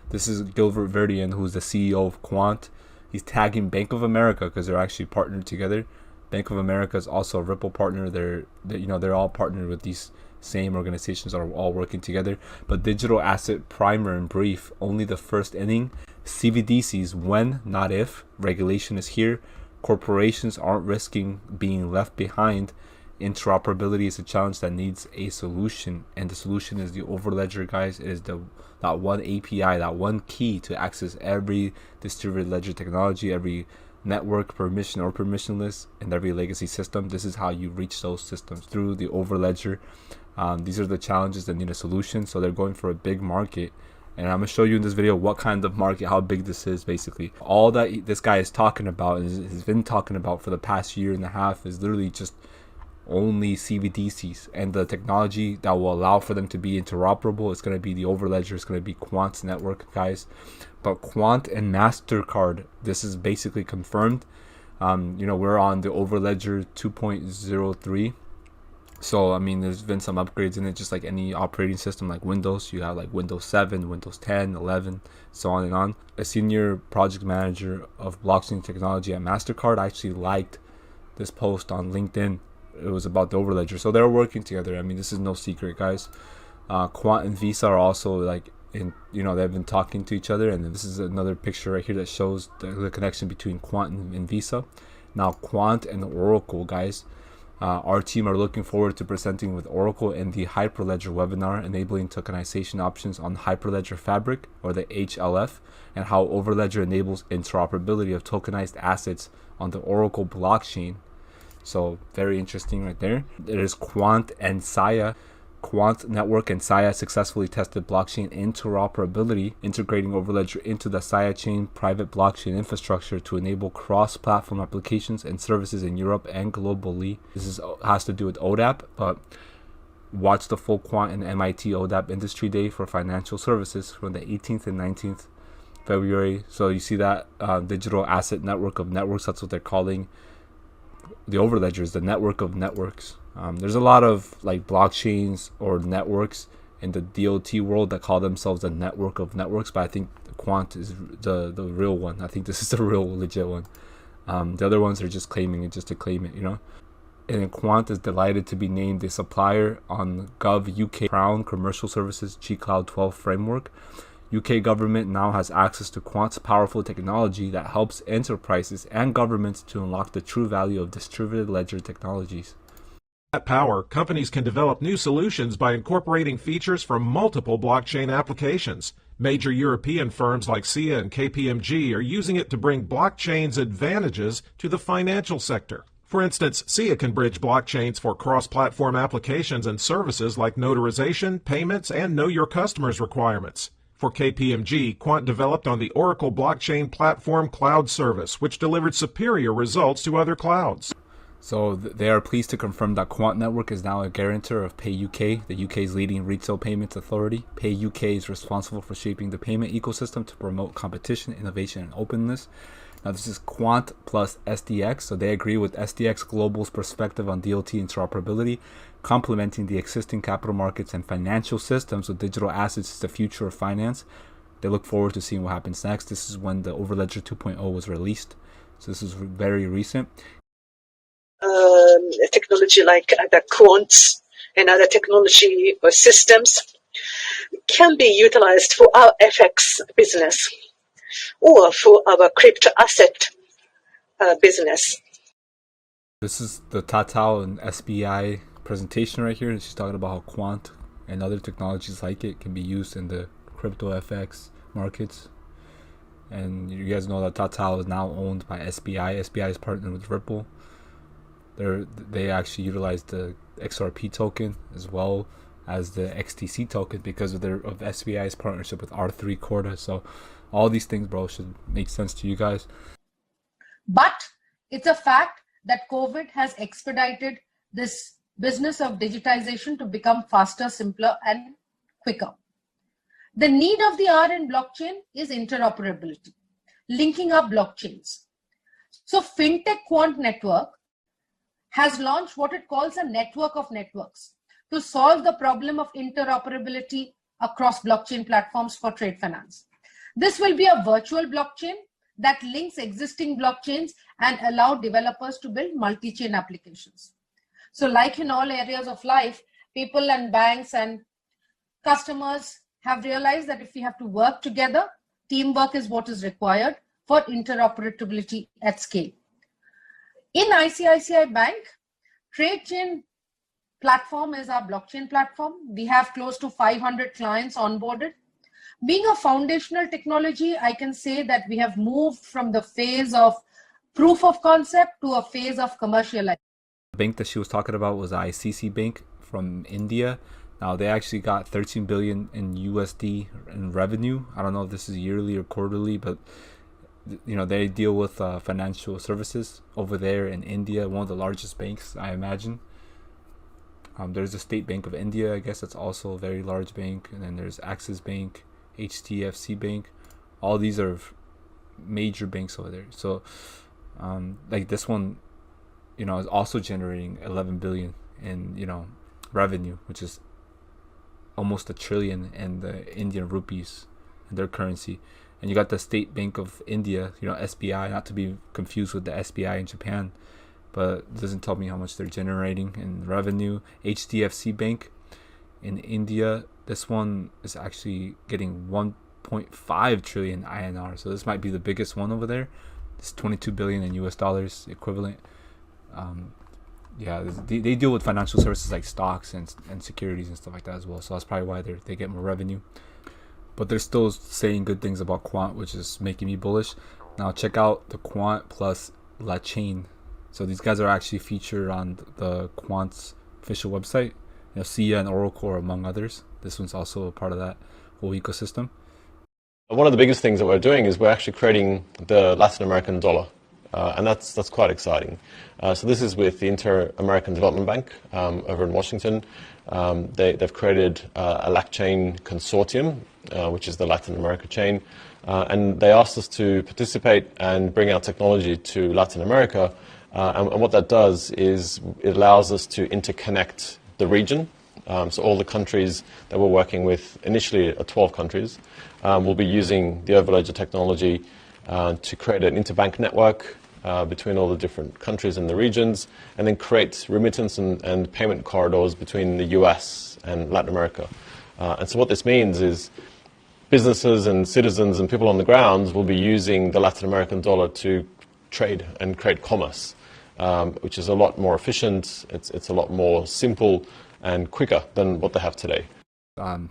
This is Gilbert Verdian, who's the CEO of Quant. He's tagging Bank of America because they're actually partnered together. Bank of America is also a Ripple partner. They're all partnered with these same organizations that are all working together. But digital asset primer in brief, only the first inning. CBDCs, when, not if. Regulation is here. Corporations aren't risking being left behind. Interoperability is a challenge that needs a solution, and the solution is the Overledger, guys. It is that one API, that one key to access every distributed ledger technology, every network, permission or permissionless, and every legacy system. This is how you reach those systems, through the Overledger. These are the challenges that need a solution, so they're going for a big market. And I'm going to show you in this video what kind of market, how big this is. Basically, all that this guy is talking about, and has been talking about for the past year and a half, is literally just only CBDCs, and the technology that will allow for them to be interoperable is going to be the Overledger. It's going to be Quant Network, guys. But Quant and MasterCard, this is basically confirmed. We're on the Overledger 2.03. So, I mean, there's been some upgrades in it, just like any operating system like Windows. You have like Windows 7, Windows 10, 11, so on and on. A senior project manager of blockchain technology at MasterCard actually liked this post on LinkedIn. It was about the Overledger. So they're working together. I mean, this is no secret, guys. Quant and Visa are also they've been talking to each other. And this is another picture right here that shows the connection between Quant and Visa. Now, Quant and Oracle, guys. Our team are looking forward to presenting with Oracle in the Hyperledger webinar, enabling tokenization options on Hyperledger Fabric, or the HLF, and how Overledger enables interoperability of tokenized assets on the Oracle blockchain. So very interesting right there. There's Quant and Saya. Quant Network and Saya successfully tested blockchain interoperability, integrating Overledger into the Saya chain private blockchain infrastructure to enable cross-platform applications and services in Europe and globally. This has to do with ODAP, but watch the full Quant and MIT ODAP Industry Day for Financial Services from the 18th and 19th February. So you see that digital asset network of networks, that's what they're calling the Overledger, is the network of networks. There's a lot of blockchains or networks in the DOT world that call themselves a network of networks, but I think Quant is the real one. I think this is the real legit one. The other ones are just claiming it just to claim it, And Quant is delighted to be named a supplier on Gov UK Crown Commercial Services G Cloud 12 framework. UK government now has access to Quant's powerful technology that helps enterprises and governments to unlock the true value of distributed ledger technologies. At Power, companies can develop new solutions by incorporating features from multiple blockchain applications. Major European firms like SIA and KPMG are using it to bring blockchain's advantages to the financial sector. For instance, SIA can bridge blockchains for cross-platform applications and services like notarization, payments, and know your customers requirements. For KPMG, Quant developed on the Oracle Blockchain Platform Cloud Service, which delivered superior results to other clouds. So they are pleased to confirm that Quant Network is now a guarantor of Pay UK, the UK's leading retail payments authority. Pay UK is responsible for shaping the payment ecosystem to promote competition, innovation, and openness. Now this is Quant plus SDX, so they agree with SDX Global's perspective on DOT interoperability, complementing the existing capital markets and financial systems with digital assets is the future of finance. They look forward to seeing what happens next. This is when the Overledger 2.0 was released, so this is very recent. Technology like the quants and other technology or systems can be utilized for our FX business or for our crypto asset business. This is the Total and SBI presentation right here. She's talking about how Quant and other technologies like it can be used in the crypto FX markets. And you guys know that Total is now owned by SBI. SBI is partnered with Ripple. They actually utilize the XRP token as well as the XDC token because of SBI's partnership with R3 Corda. So all these things, bro, should make sense to you guys. But it's a fact that COVID has expedited this business of digitization to become faster, simpler, and quicker. The need of the hour in blockchain is interoperability, linking up blockchains. So FinTech Quant Network has launched what it calls a network of networks to solve the problem of interoperability across blockchain platforms for trade finance. This will be a virtual blockchain that links existing blockchains and allow developers to build multi-chain applications. So like in all areas of life, people and banks and customers have realized that if we have to work together, teamwork is what is required for interoperability at scale. In ICICI Bank, Trade Chain platform is our blockchain platform. We have close to 500 clients onboarded. Being a foundational technology, I can say that we have moved from the phase of proof of concept to a phase of commercialization. The bank that she was talking about was ICC Bank from India. Now they actually got 13 billion in USD in revenue. I don't know if this is yearly or quarterly, but they deal with financial services over there in India, one of the largest banks, I imagine. There's the State Bank of India, I guess that's also a very large bank. And then there's Axis Bank, HDFC Bank. All these are major banks over there. So like this one, is also generating 11 billion in, revenue, which is almost $1 trillion in the Indian rupees in their currency. And you got the State Bank of India, SBI, not to be confused with the SBI in Japan, but it doesn't tell me how much they're generating in revenue. HDFC Bank in India, this one is actually getting 1.5 trillion INR. So this might be the biggest one over there. It's 22 billion in US dollars equivalent. They deal with financial services like stocks and securities and stuff like that as well. So that's probably why they get more revenue. But they're still saying good things about Quant, which is making me bullish. Now check out the Quant plus La Chain. So these guys are actually featured on the Quant's official website. SIA and Oracle are among others. This one's also a part of that whole ecosystem. One of the biggest things that we're doing is we're actually creating the Latin American dollar. And that's quite exciting. So this is with the Inter-American Development Bank over in Washington. They've created a LAC chain consortium, which is the Latin America chain. And they asked us to participate and bring our technology to Latin America. And what that does is it allows us to interconnect the region. So all the countries that we're working with, initially 12 countries, will be using the Overledger technology to create an interbank network between all the different countries and the regions, and then create remittance and payment corridors between the US and Latin America. And so what this means is businesses and citizens and people on the ground will be using the Latin American dollar to trade and create commerce, which is a lot more efficient, it's a lot more simple and quicker than what they have today.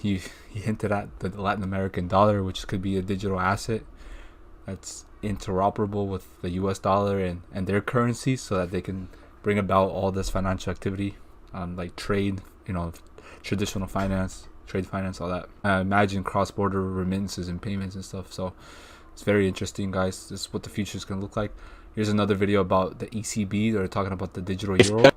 He hinted at the Latin American dollar, which could be a digital asset that's interoperable with the US dollar and their currency, so that they can bring about all this financial activity, like trade, traditional finance, trade finance, all that. I imagine cross-border remittances and payments and stuff. So it's very interesting, guys. This is what the future is going to look like. Here's another video about the ECB. They're talking about the digital euro.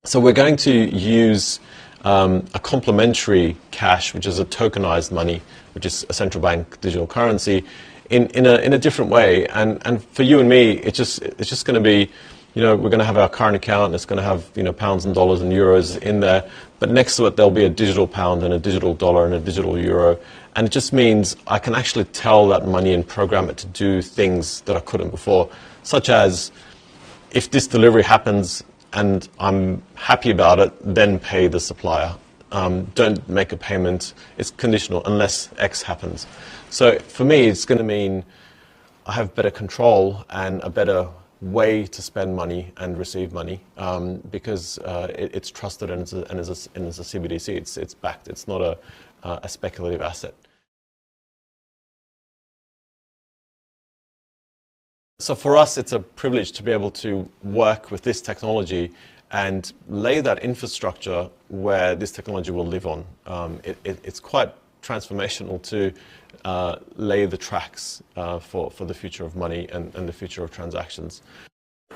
So we're going to use a complementary cash, which is a tokenized money, which is a central bank digital currency, in a different way. And for you and me, it's just going to be, we're going to have our current account. It's going to have pounds and dollars and euros in there, but next to it there'll be a digital pound and a digital dollar and a digital euro. And it just means I can actually tell that money and program it to do things that I couldn't before, such as if this delivery happens and I'm happy about it, then pay the supplier. Don't make a payment. It's conditional unless X happens. So for me, it's going to mean I have better control and a better way to spend money and receive money, because it's trusted and it's a CBDC. It's backed. It's not a speculative asset. So for us, it's a privilege to be able to work with this technology and lay that infrastructure where this technology will live on. It's quite transformational to lay the tracks for the future of money and the future of transactions.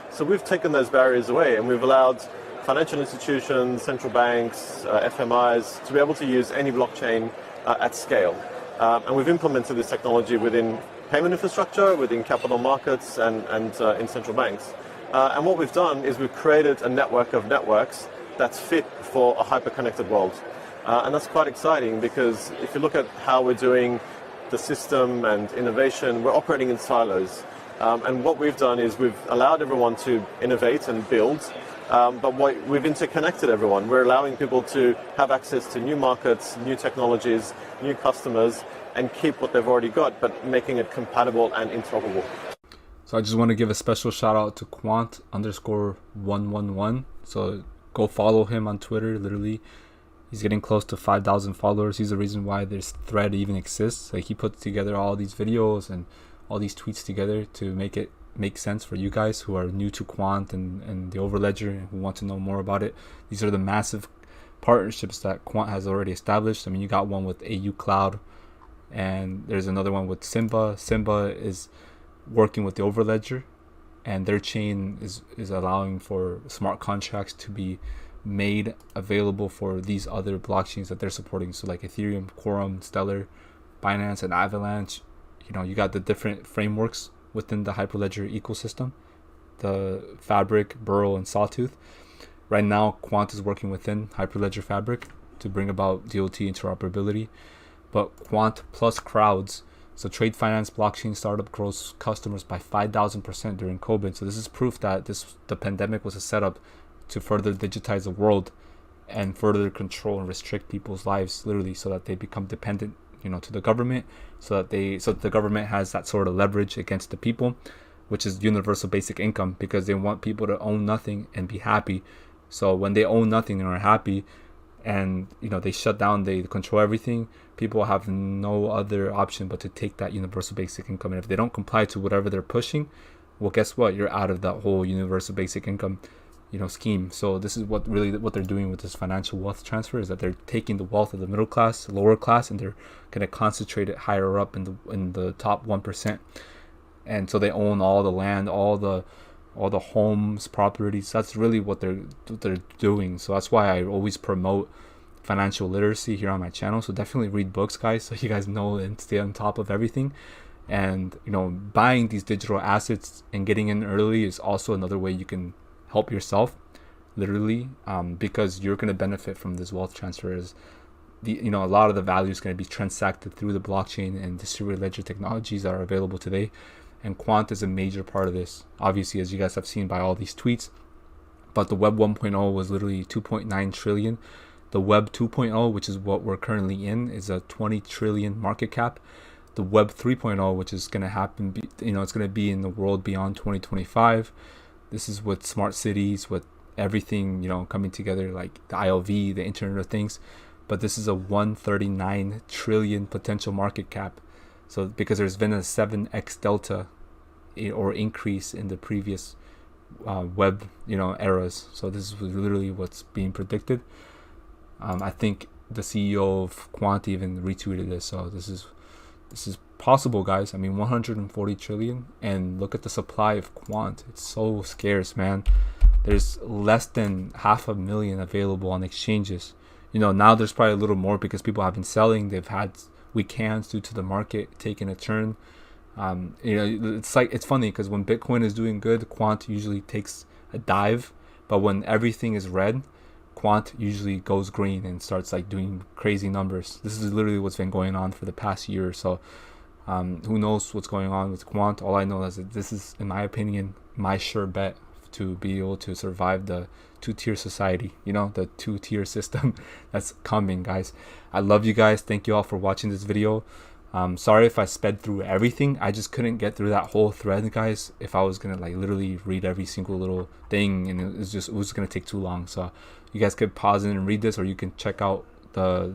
So we've taken those barriers away and we've allowed financial institutions, central banks, FMIs to be able to use any blockchain at scale. And we've implemented this technology within payment infrastructure, within capital markets, and in central banks. And what we've done is we've created a network of networks that's fit for a hyper-connected world. And that's quite exciting, because if you look at how we're doing the system and innovation, we're operating in silos. And what we've done is we've allowed everyone to innovate and build, but we've interconnected everyone. We're allowing people to have access to new markets, new technologies, new customers, and keep what they've already got, but making it compatible and interoperable. So I just want to give a special shout out to Quant_111. So go follow him on Twitter. Literally, he's getting close to 5,000 followers. He's the reason why this thread even exists. Like, he puts together all these videos and all these tweets together to make it make sense for you guys who are new to Quant and the Overledger and who want to know more about it. These are the massive partnerships that Quant has already established. I mean, you got one with AU Cloud, and there's another one with Simba. Simba is working with the Overledger, and their chain is allowing for smart contracts to be made available for these other blockchains that they're supporting. So like Ethereum, Quorum, Stellar, Binance, and Avalanche. You know, you got the different frameworks within the Hyperledger ecosystem, the Fabric, Burrow, and Sawtooth. Right now, Quant is working within Hyperledger Fabric to bring about DOT interoperability. But Quant plus crowds, so trade finance blockchain startup grows customers by 5,000% during COVID. So this is proof that the pandemic was a setup to further digitize the world and further control and restrict people's lives, literally, so that they become dependent, you know, to the government, so that the government has that sort of leverage against the people, which is universal basic income, because they want people to own nothing and be happy. So when they own nothing and are happy, and you know, they shut down, they control everything, people have no other option but to take that universal basic income. And if they don't comply to whatever they're pushing, well, guess what? You're out of that whole universal basic income, you know, scheme. So this is what they're doing with this financial wealth transfer, is that they're taking the wealth of the middle class, lower class, and they're going to concentrate it higher up in the top 1%. And so they own all the land, all the homes, properties. That's really what they're doing. So that's why I always promote financial literacy here on my channel. So definitely read books, guys, so you guys know and stay on top of everything. And you know, buying these digital assets and getting in early is also another way you can help yourself, literally, because you're going to benefit from this wealth transfer. Is a lot of the value is going to be transacted through the blockchain and distributed ledger technologies that are available today. And Quant is a major part of this, obviously, as you guys have seen by all these tweets. But the Web 1.0 was literally 2.9 trillion. The Web 2.0, which is what we're currently in, is a 20 trillion market cap. The Web 3.0, which is going to happen, it's going to be in the world beyond 2025. This is with smart cities, with everything, coming together, like the IOV, the Internet of Things. But this is a 139 trillion potential market cap. So because there's been a 7x delta or increase in the previous web, eras. So this is literally what's being predicted. I think the CEO of Quant even retweeted this. So this is possible, guys. I mean, 140 trillion, and look at the supply of Quant. It's so scarce, man. There's less than 500,000 available on exchanges. Now there's probably a little more because people have been selling. They've had weak hands due to the market taking a turn. It's funny because when Bitcoin is doing good, Quant usually takes a dive, but when everything is red, Quant usually goes green and starts doing crazy numbers. This is literally what's been going on for the past year or so. Who knows what's going on with Quant? All I know is that this is, in my opinion, my sure bet to be able to survive the two-tier society, the two-tier system that's coming, guys. I love you guys. Thank you all for watching this video. Sorry if I sped through everything. I just couldn't get through that whole thread, guys. If I was gonna literally read every single little thing, and it was gonna take too long. So you guys could pause it and read this, or you can check out the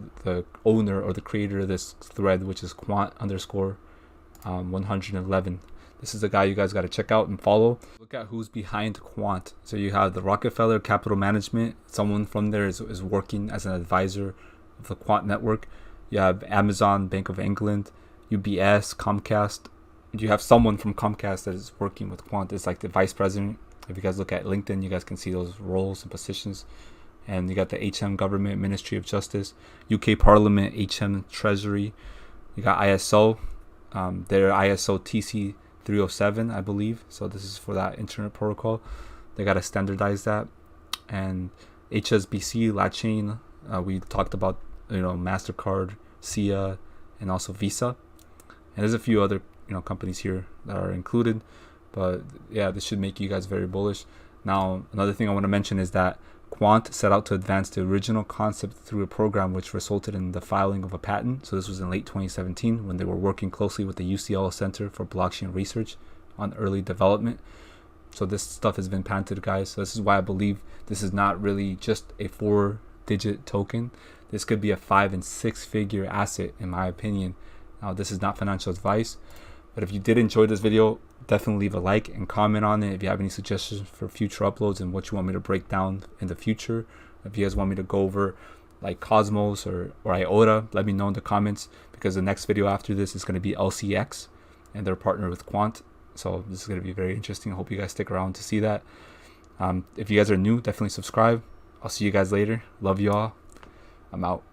owner or the creator of this thread, which is Quant_111. This is the guy you guys got to check out and follow. Look at who's behind Quant. So you have the Rockefeller Capital Management. Someone from there is working as an advisor of the Quant Network. You have Amazon, Bank of England, UBS, Comcast. You have someone from Comcast that is working with Quant. It's like the vice president. If you guys look at LinkedIn, you guys can see those roles and positions. And you got the HM government, Ministry of Justice, UK Parliament, HM Treasury. You got ISO, their ISO TC 307, I believe. So this is for that internet protocol. They got to standardize that. And HSBC, Latchain, we talked about, MasterCard, SIA, and also Visa. And there's a few other companies here that are included, but yeah, this should make you guys very bullish. Now, another thing I want to mention is that Quant set out to advance the original concept through a program which resulted in the filing of a patent. So this was in late 2017 when they were working closely with the UCL Center for Blockchain Research on early development. So this stuff has been patented, guys. So this is why I believe this is not really just a 4-digit token. This could be a 5- and 6-figure asset, in my opinion. Now, this is not financial advice, but if you did enjoy this video, definitely leave a like and comment on it. If you have any suggestions for future uploads and what you want me to break down in the future, if you guys want me to go over like Cosmos or IOTA, let me know in the comments, because the next video after this is going to be LCX, and they're partnered with Quant. So this is going to be very interesting. I hope you guys stick around to see that. If you guys are new, definitely subscribe. I'll see you guys later. Love you all. I'm out.